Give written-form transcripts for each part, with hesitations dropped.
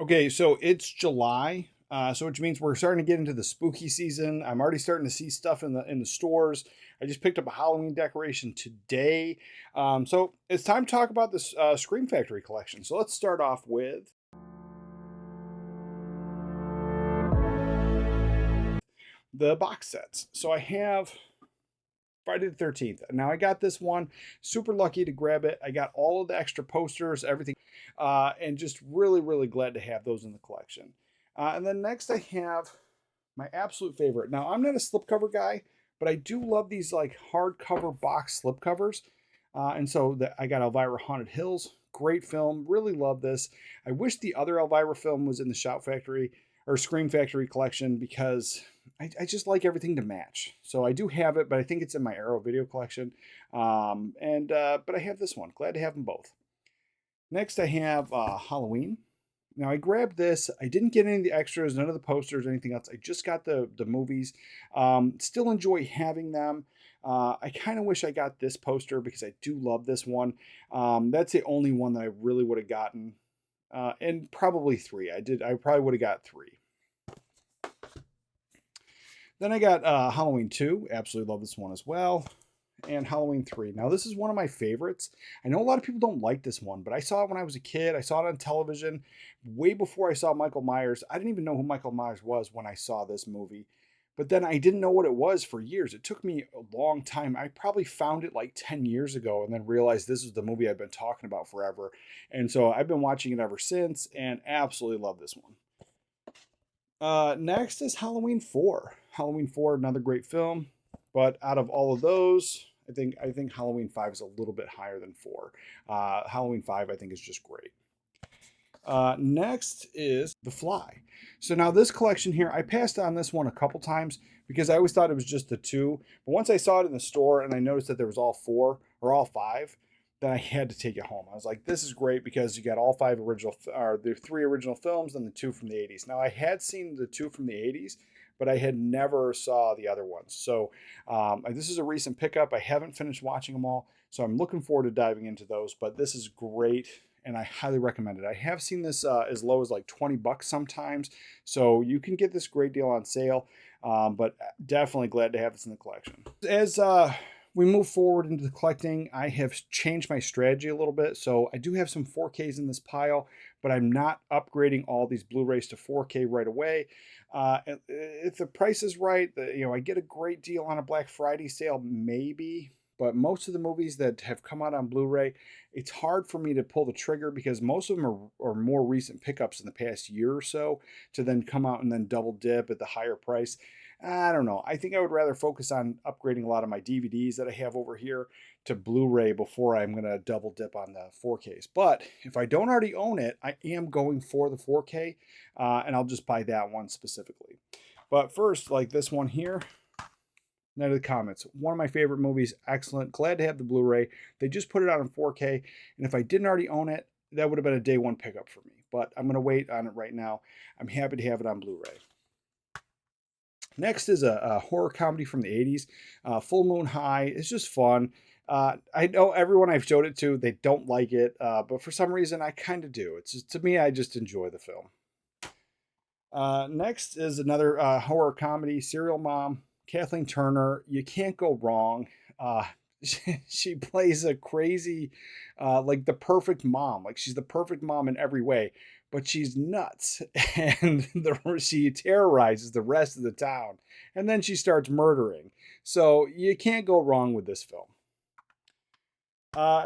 Okay, so it's July, so which means we're starting to get into the spooky season. I'm already starting to see stuff in the stores. I just picked up a Halloween decoration today, so it's time to talk about this Scream Factory collection. So let's start off with the box sets. So I have Friday the 13th. Now I got this one, super lucky to grab it. I got all of the extra posters, everything, and just really, really glad to have those in the collection. And then next I have my absolute favorite. Now I'm not a slipcover guy, but I do love these like hardcover box slipcovers. I got Elvira Haunted Hills. Great film. Really love this. I wish the other Elvira film was in the Shout Factory or Scream Factory collection because I just like everything to match. So I do have it, but I think it's in my Arrow video collection. But I have this one. Glad to have them both. Next, I have Halloween. Now I grabbed this. I didn't get any of the extras, none of the posters, or anything else. I just got the movies. Still enjoy having them. I kind of wish I got this poster because I do love this one. That's the only one that I really would have gotten, and probably three. I probably would have got three. Then I got Halloween 2. Absolutely love this one as well. And Halloween 3. Now, this is one of my favorites. I know a lot of people don't like this one, but I saw it when I was a kid. I saw it on television way before I saw Michael Myers. I didn't even know who Michael Myers was when I saw this movie. But then I didn't know what it was for years. It took me a long time. I probably found it like 10 years ago and then realized this is the movie I've been talking about forever. And so I've been watching it ever since and absolutely love this one. Next is Halloween 4. Halloween 4, another great film. But out of all of those, I think Halloween 5 is a little bit higher than 4. Halloween 5, I think, is just great. Next is The Fly. So now this collection here, I passed on this one a couple times because I always thought it was just the 2. But once I saw it in the store and I noticed that there was all 4 or all 5, then I had to take it home. I was like, this is great because you got all 5 original, or the 3 original films and the 2 from the 80s. Now I had seen the 2 from the 80s, but I had never saw the other ones. So this is a recent pickup. I haven't finished watching them all, so I'm looking forward to diving into those. But this is great, and I highly recommend it. I have seen this as low as like 20 bucks sometimes, so you can get this great deal on sale. But definitely glad to have this in the collection. As we move forward into the collecting, I have changed my strategy a little bit. So I do have some 4Ks in this pile, but I'm not upgrading all these Blu-rays to 4K right away. If the price is right, I get a great deal on a Black Friday sale, maybe. But most of the movies that have come out on Blu-ray, it's hard for me to pull the trigger because most of them are more recent pickups in the past year or so to then come out and then double dip at the higher price. I don't know. I think I would rather focus on upgrading a lot of my DVDs that I have over here to Blu-ray before I'm going to double dip on the 4Ks. But if I don't already own it, I am going for the 4K, and I'll just buy that one specifically. But first, like this one here, Night of the Comets, one of my favorite movies, excellent. Glad to have the Blu-ray. They just put it out in 4K, and if I didn't already own it, that would have been a day one pickup for me. But I'm going to wait on it right now. I'm happy to have it on Blu-ray. Next is a horror comedy from the 80s, Full Moon High. It's just fun. I know everyone I've showed it to, they don't like it, but for some reason I kind of do. It's just, to me, I just enjoy the film. Next is another horror comedy, Serial Mom, Kathleen Turner. You can't go wrong. She plays a crazy, like the perfect mom. Like she's the perfect mom in every way, but she's nuts, and she terrorizes the rest of the town, and then she starts murdering. So you can't go wrong with this film.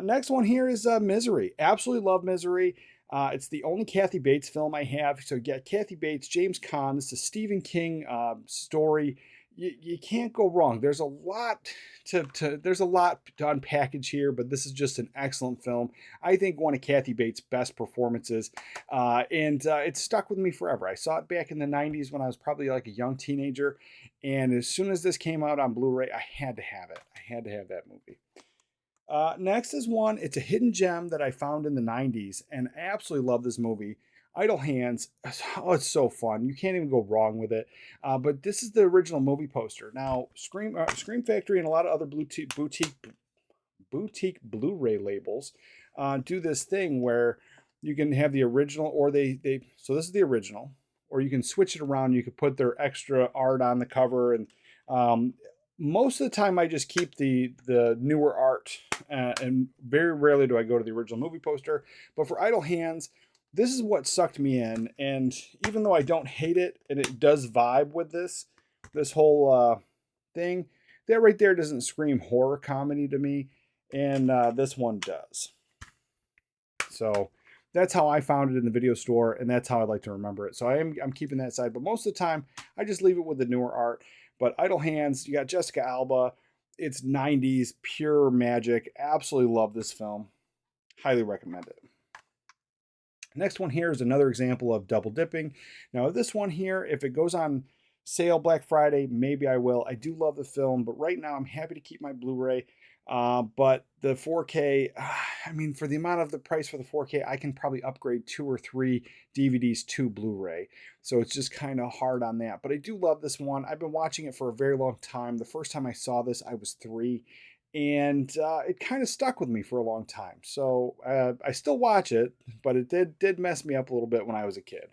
Next one here is Misery. Absolutely love Misery. It's the only Kathy Bates film I have. So you got Kathy Bates, James Caan. This is a Stephen King story. You can't go wrong. There's a lot to unpackage here, but this is just an excellent film. I think one of Kathy Bates' best performances, and it's stuck with me forever. I saw it back in the 90s when I was probably like a young teenager, and as soon as this came out on Blu-ray, I had to have it. I had to have that movie. Next is one, it's a hidden gem that I found in the 90s, and I absolutely love this movie. Idle Hands. Oh, it's so fun. You can't even go wrong with it. But this is the original movie poster. Now, Scream Factory and a lot of other boutique Blu-ray labels do this thing where You can have the original, or so this is the original, or you can switch it around. You could put their extra art on the cover, and um, most of the time I just keep the newer art, and very rarely do I go to the original movie poster. But for Idle Hands, this is what sucked me in, and even though I don't hate it, and it does vibe with this whole thing, that right there doesn't scream horror comedy to me, and this one does. So that's how I found it in the video store, and that's how I like to remember it. So I'm keeping that side, but most of the time I just leave it with the newer art. But Idle Hands, you got Jessica Alba. It's 90s pure magic. Absolutely love this film. Highly recommend it. Next one here is another example of double dipping. Now this one here, if it goes on sale Black Friday, maybe I will. I do love the film, but right now I'm happy to keep my Blu-ray. But the 4K, I mean, for the amount of the price for the 4K, I can probably upgrade 2 or 3 DVDs to Blu-ray. So it's just kind of hard on that. But I do love this one. I've been watching it for a very long time. The first time I saw this, I was 3. And it kind of stuck with me for a long time. So I still watch it, but it did mess me up a little bit when I was a kid.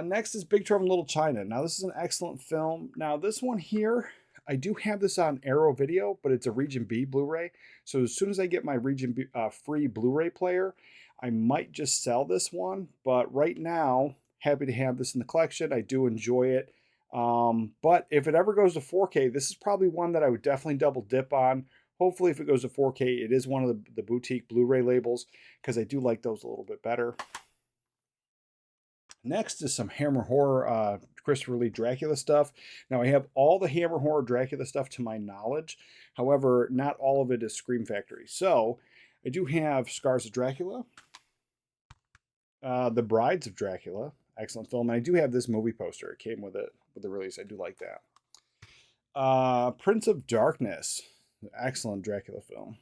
Next is Big Trouble in Little China. Now this is an excellent film. Now this one here, I do have this on Arrow Video, but it's a Region B Blu-ray. So as soon as I get my Region B free Blu-ray player, I might just sell this one. But right now, happy to have this in the collection. I do enjoy it. But if it ever goes to 4K, this is probably one that I would definitely double dip on. Hopefully, if it goes to 4K, it is one of the boutique Blu-ray labels, because I do like those a little bit better. Next is some Hammer Horror Christopher Lee Dracula stuff. Now, I have all the Hammer Horror Dracula stuff to my knowledge. However, not all of it is Scream Factory. So, I do have Scars of Dracula, The Brides of Dracula, excellent film. And I do have this movie poster. It came with it with the release. I do like that. Prince of Darkness, excellent Dracula film.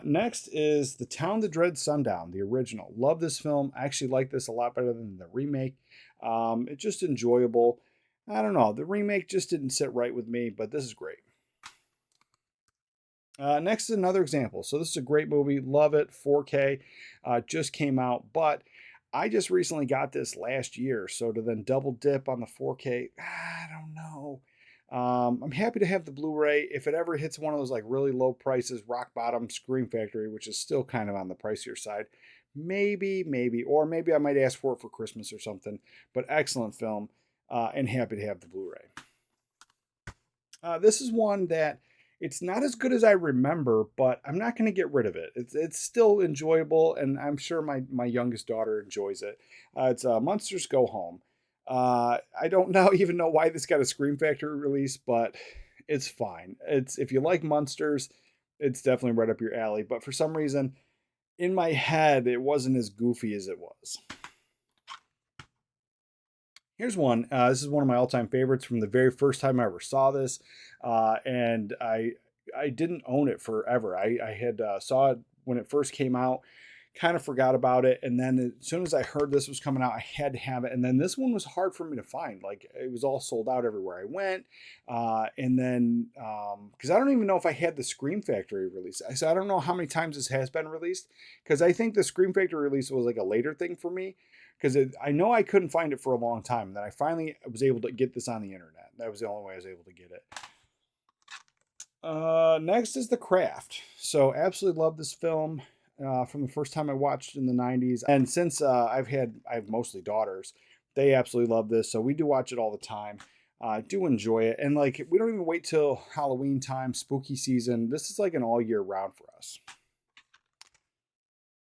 Next is The Town That Dreads Sundown, the original. Love this film. I actually like this a lot better than the remake. It's just enjoyable. I don't know. The remake just didn't sit right with me, but this is great. Next is another example. So this is a great movie. Love it. 4K. Just came out, but I just recently got this last year. So to then double dip on the 4K, I don't know. I'm happy to have the Blu-ray. If it ever hits one of those like really low prices, rock bottom, Scream Factory, which is still kind of on the pricier side, maybe, or maybe I might ask for it for Christmas or something. But excellent film, and happy to have the Blu-ray. This is one that it's not as good as I remember, but I'm not going to get rid of it. It's still enjoyable, and I'm sure my youngest daughter enjoys it. It's Monsters Go Home. I don't even know why this got a Scream Factory release, but it's fine. If you like monsters, it's definitely right up your alley. But for some reason, in my head, it wasn't as goofy as it was. Here's one. This is one of my all-time favorites from the very first time I ever saw this, and I didn't own it forever. I had saw it when it first came out, kind of forgot about it, and then as soon as I heard this was coming out, I had to have it. And then this one was hard for me to find. Like, it was all sold out everywhere I went, and then because I don't even know if I had the Scream Factory release. So I don't know how many times this has been released, because I think the Scream Factory release was like a later thing for me. Because I know I couldn't find it for a long time. And then I finally was able to get this on the internet. That was the only way I was able to get it. Next is The Craft. So absolutely love this film from the first time I watched it in the 90s. And since I have mostly daughters, they absolutely love this. So we do watch it all the time. Do enjoy it. And like, we don't even wait till Halloween time, spooky season. This is like an all year round for us.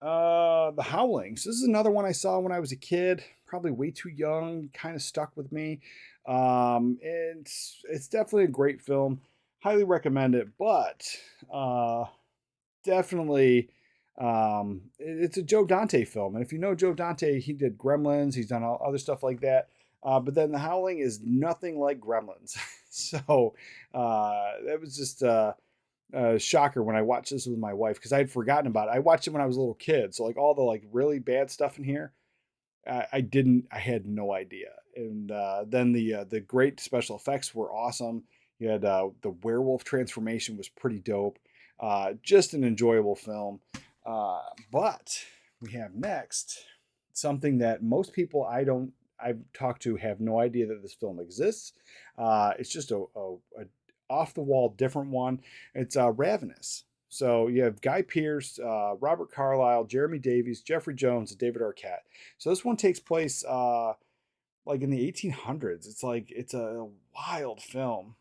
The Howlings. This is another one I saw when I was a kid, probably way too young, kind of stuck with me. It's definitely a great film. Highly recommend it, but definitely it's a Joe Dante film. And if you know Joe Dante, he did Gremlins, he's done all other stuff like that. But then The Howling is nothing like Gremlins. So that was just shocker when I watched this with my wife, because I had forgotten about it. I watched it when I was a little kid, so like all the like really bad stuff in here, I had no idea. And then the great special effects were awesome. You had the werewolf transformation was pretty dope. Just an enjoyable film. But we have next something that most people I've talked to have no idea that this film exists. It's just a off the wall different one. It's Ravenous. So you have Guy Pearce, Robert Carlyle, Jeremy Davies, Jeffrey Jones, and David Arquette. So this one takes place like in the 1800s. It's a wild film.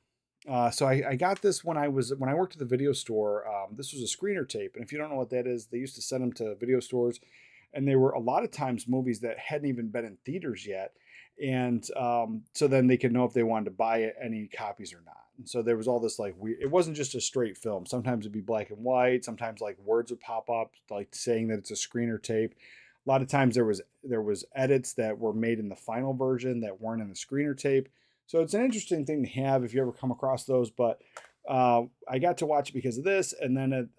So I got this when I worked at the video store. This was a screener tape, and if you don't know what that is, they used to send them to video stores, and they were a lot of times movies that hadn't even been in theaters yet, and so then they could know if they wanted to buy it, any copies or not. And so there was all this like weird. It wasn't just a straight film. Sometimes it'd be black and white. Sometimes like words would pop up like saying that it's a screener tape. A lot of times there was edits that were made in the final version that weren't in the screener tape. So it's an interesting thing to have if you ever come across those. But I got to watch it because of this, and then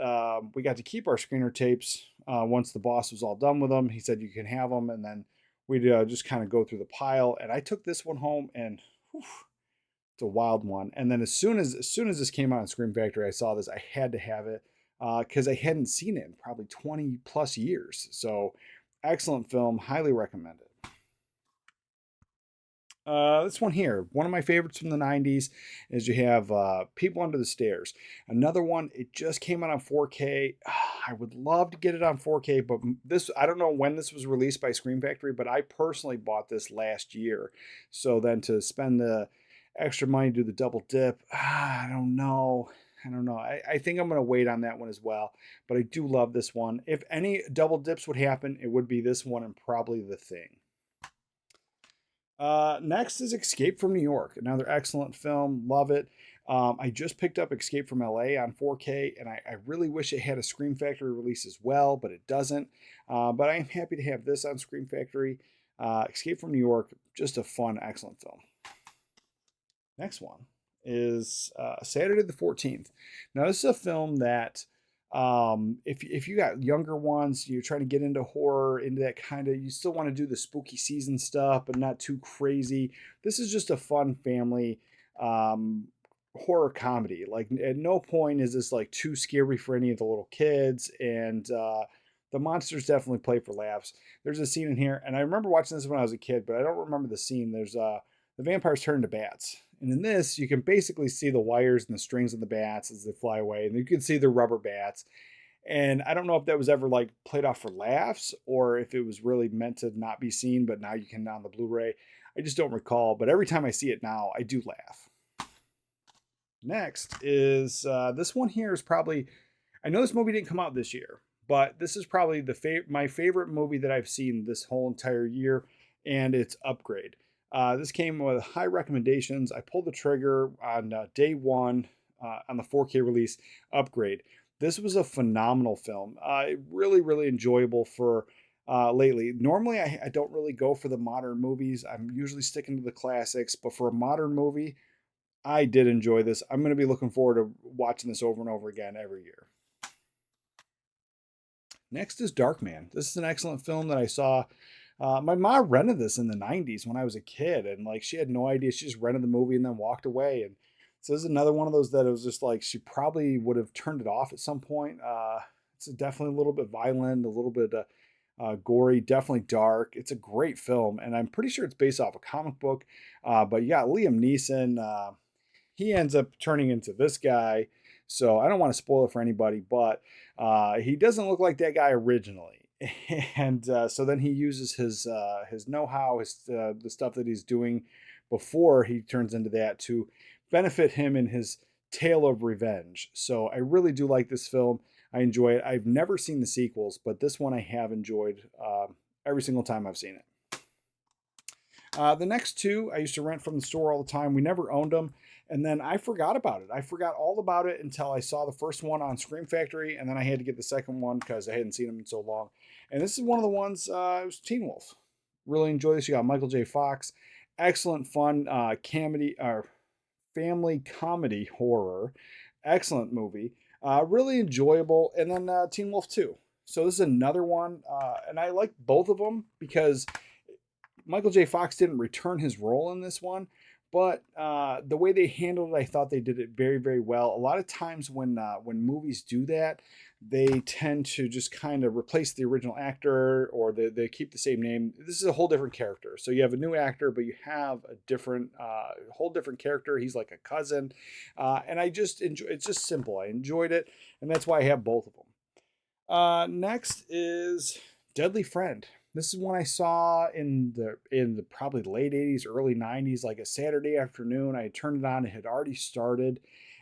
we got to keep our screener tapes once the boss was all done with them. He said you can have them, and then we'd just kind of go through the pile. And I took this one home, and whew, it's a wild one. And then as soon as this came out on Scream Factory, I saw this. I had to have it because I hadn't seen it in probably 20 plus years. So excellent film, highly recommend it. This one here, one of my favorites from the 90s, is you have People Under the Stairs. Another one, it just came out on 4K. I would love to get it on 4K, but I don't know when this was released by Scream Factory, but I personally bought this last year. So then to spend the extra money to do the double dip, I don't know. I think I'm going to wait on that one as well, but I do love this one. If any double dips would happen, it would be this one and probably The Thing. Next is Escape from New York. Another excellent film. Love it. I just picked up Escape from LA on 4K, and I really wish it had a Scream Factory release as well, but it doesn't. But I am happy to have this on Scream Factory. Escape from New York, just a fun, excellent film. Next one is Saturday the 14th. Now, this is a film that if you got younger ones, you're trying to get into horror, into that kind of, you still want to do the spooky season stuff, but not too crazy. This is just a fun family horror comedy. Like at no point is this like too scary for any of the little kids, and the monsters definitely play for laughs. There's a scene in here, and I remember watching this when I was a kid, but I don't remember the scene. There's the vampires turn into bats. And in this, you can basically see the wires and the strings of the bats as they fly away. And you can see the rubber bats. And I don't know if that was ever like played off for laughs or if it was really meant to not be seen, but now you can on the Blu-ray. I just don't recall. But every time I see it now, I do laugh. Next is this one here is probably, I know this movie didn't come out this year, but this is probably my favorite movie that I've seen this whole entire year. And it's Upgrade. This came with high recommendations. I pulled the trigger on day one on the 4K release, Upgrade. This was a phenomenal film. Really, really enjoyable for lately. Normally, I don't really go for the modern movies. I'm usually sticking to the classics, but for a modern movie, I did enjoy this. I'm going to be looking forward to watching this over and over again every year. Next is Darkman. This is an excellent film that I saw. My mom rented this in the 90s when I was a kid, and like she had no idea. She just rented the movie and then walked away. And so this is another one of those that it was just like she probably would have turned it off at some point. It's definitely a little bit violent, a little bit gory, definitely dark. It's a great film, and I'm pretty sure it's based off a comic book. But yeah, Liam Neeson, he ends up turning into this guy. So I don't want to spoil it for anybody, but he doesn't look like that guy originally. And so then he uses his know-how, the stuff that he's doing before he turns into that to benefit him in his tale of revenge. So I really do like this film. I enjoy it. I've never seen the sequels, but this one I have enjoyed every single time I've seen it. The next two I used to rent from the store all the time. We never owned them. And then I forgot about it. I forgot all about it until I saw the first one on Scream Factory. And then I had to get the second one because I hadn't seen them in so long. And this is one of the ones, it was Teen Wolf. Really enjoy this. You got Michael J. Fox. Excellent fun family comedy horror. Excellent movie. Really enjoyable. And then Teen Wolf 2. So this is another one. And I like both of them because Michael J. Fox didn't return his role in this one. But the way they handled it, I thought they did it very, very well. A lot of times when movies do that, they tend to just kind of replace the original actor, or they keep the same name. This is a whole different character. So you have a new actor, but you have a different, whole different character. He's like a cousin. And I just enjoy, it's just simple. I enjoyed it. And that's why I have both of them. Next is Deadly Friend. This is one I saw in the probably late 80s, early 90s, like a Saturday afternoon. I had turned it on, it had already started.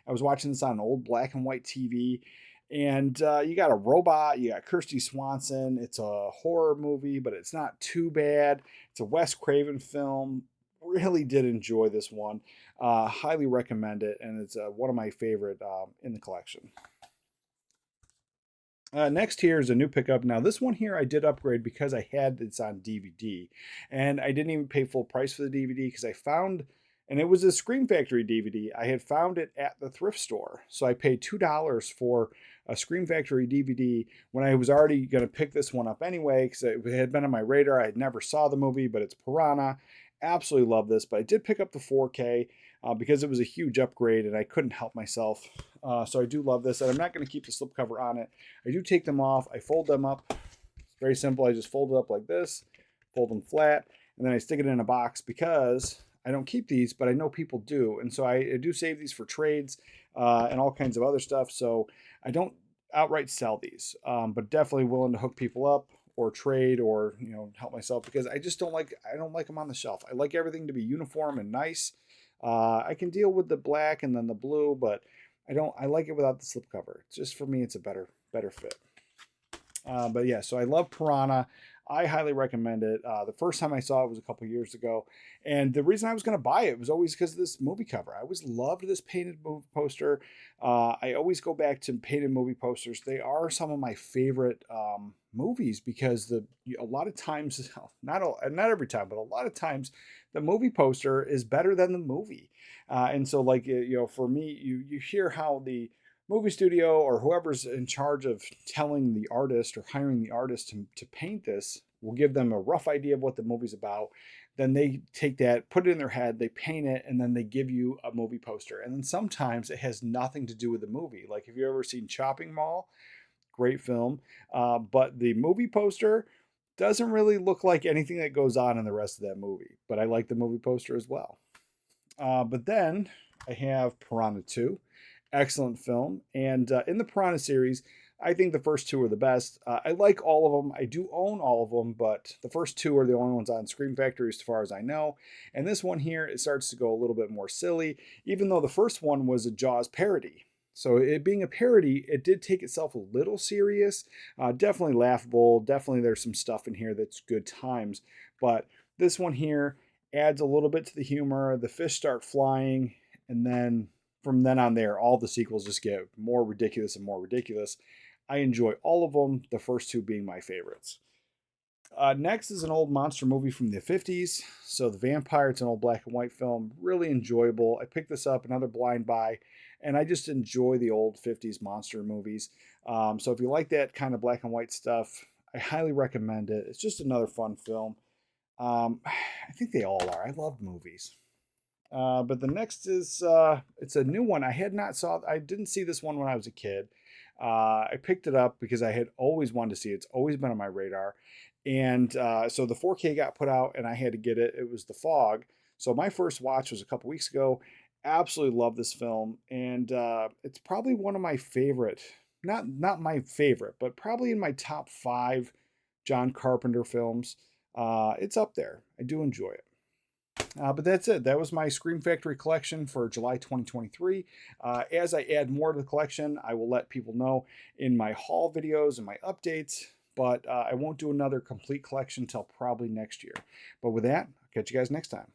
I was watching this on an old black and white TV. And you got a robot, you got Kirsty Swanson. It's a horror movie, but it's not too bad. It's a Wes Craven film. Really did enjoy this one. Highly recommend it, and it's one of my favorite in the collection. Next here is a new pickup. Now this one here I did upgrade because I had this on DVD, and I didn't even pay full price for the DVD because I found, and it was a Scream Factory DVD. I had found it at the thrift store, so I paid $2 for a Scream Factory DVD when I was already going to pick this one up anyway because it had been on my radar. I had never saw the movie, but it's Piranha. Absolutely love this, but I did pick up the 4K because it was a huge upgrade and I couldn't help myself. So I do love this, and I'm not going to keep the slipcover on it. I do take them off. I fold them up. It's very simple. I just fold it up like this, fold them flat, and then I stick it in a box because I don't keep these, but I know people do. And so I do save these for trades and all kinds of other stuff. So I don't outright sell these, but definitely willing to hook people up or trade or, you know, help myself because I just don't like them on the shelf. I like everything to be uniform and nice. I can deal with the black and then the blue, but I like it without the slipcover. It's just for me, it's a better fit. But yeah, so I love Piranha. I highly recommend it. The first time I saw it was a couple years ago. And the reason I was going to buy it was always because of this movie cover. I always loved this painted movie poster. I always go back to painted movie posters. They are some of my favorite movies because a lot of times, not every time, but a lot of times, the movie poster is better than the movie. And so, like, you know, for me, you hear how the movie studio or whoever's in charge of telling the artist or hiring the artist to paint this will give them a rough idea of what the movie's about. Then they take that, put it in their head, they paint it, and then they give you a movie poster. And then sometimes it has nothing to do with the movie. Like, have you ever seen Chopping Mall? Great film. But the movie poster doesn't really look like anything that goes on in the rest of that movie. But I like the movie poster as well. But then I have Piranha 2. Excellent film. And in the Piranha series, I think the first two are the best. I like all of them. I do own all of them, but the first two are the only ones on Scream Factory as far as I know. And this one here, it starts to go a little bit more silly, even though the first one was a Jaws parody. So it being a parody, it did take itself a little serious. Definitely laughable. Definitely there's some stuff in here that's good times. But this one here adds a little bit to the humor. The fish start flying, and then from then on there, all the sequels just get more ridiculous and more ridiculous. I enjoy all of them, the first two being my favorites. Next is an old monster movie from the 50s. So The Vampire, it's an old black and white film, really enjoyable. I picked this up, another blind buy, and I just enjoy the old 50s monster movies. So if you like that kind of black and white stuff, I highly recommend it. It's just another fun film. I think they all are. I love movies. But the next is it's a new one. I didn't see this one when I was a kid. I picked it up because I had always wanted to see it. It's always been on my radar. And so the 4K got put out and I had to get it. It was The Fog. So my first watch was a couple weeks ago. Absolutely love this film. And it's probably one of my favorite, not my favorite, but probably in my top 5 John Carpenter films. It's up there. I do enjoy it. But that's it. That was my Scream Factory collection for July 2023. As I add more to the collection, I will let people know in my haul videos and my updates, but I won't do another complete collection until probably next year. But with that, I'll catch you guys next time.